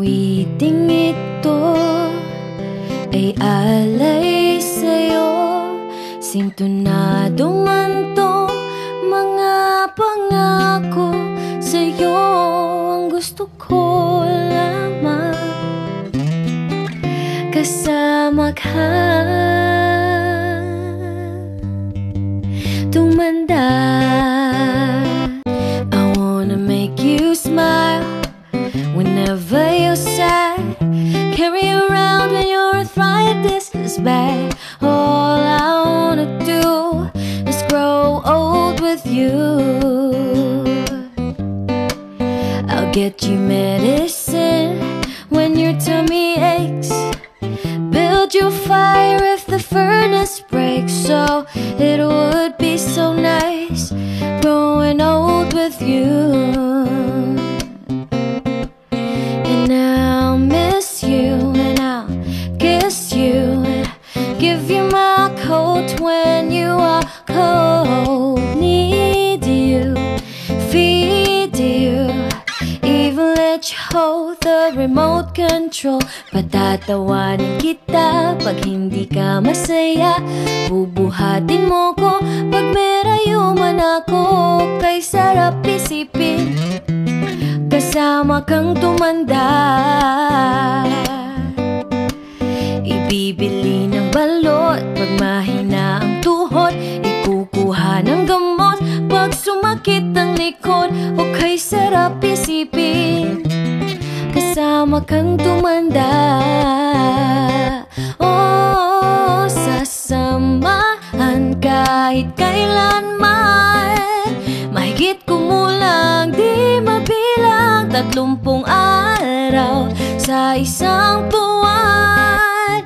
awiting ito ay alay sa'yo. Sintonado man tong mga pangako sa'yo. Ang gusto ko lamang kasama ka. Tumanda, I wanna make you smile whenever you're sad. Carry around when your arthritis is bad. All I wanna do is grow old with you. I'll get you medicine when your tummy aches. Build your fire if the furnace breaks. So it would be so nice growing old with you. And I'll miss you and I'll kiss you and give you my coat when you are cold. Need you, feed you, even let you hold the remote control. Patatawanin kita pag hindi ka masaya. Bubuhatin mo ko pag merayo man ako. Kay sarap isipin kasama kang tumanda. Ibibili ng balot pag mahina ang tuhod. Ikukuha ng gamot pag sumakit ang likod. O kay sarap isipin kasama kang tumanda. Oh, sasamahan kahit kailanman. Mahigit kumulang di mabilang 30 araw sa isang buwan.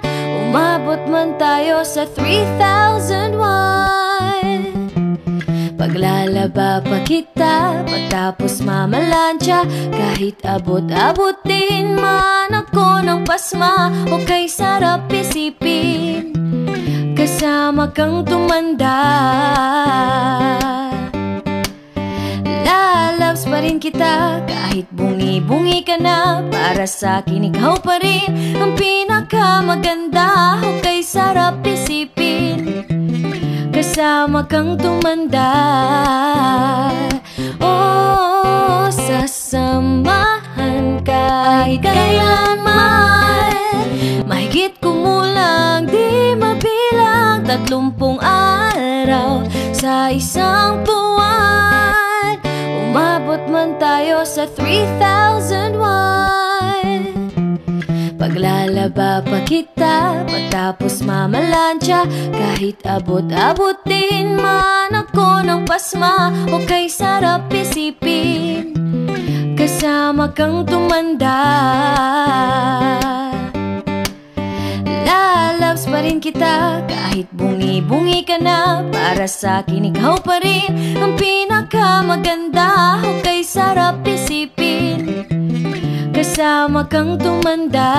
Umabot man tayo sa 3,001. Paglalaba pa kita pagtapos mamalansya. Kahit abot-abotin man ako ng pasma. O kay sarap isipin kasama kang tumanda. Lalabs pa rin kita kahit bungi-bungi ka na. Para sa'kin ikaw pa rin ang pinakamaganda. O kay sarap isipin kasama kang tumanda. Oh, sasamahan kahit kailanman. Mahigit kumulang di mabilang 30 araw sa isang buwan. Umabot man tayo sa 3,001. Paglalaba pa kita pagtapos mamalansya. Kahit abot-abotin man ako ng pasma. O kay sarap isipin kasama kang tumanda. Lalabs pa rin kita kahit bungi-bungi ka na. Para sa'kin ikaw pa rin ang pinakamaganda. O kay sarap isipin kasama kang tumanda.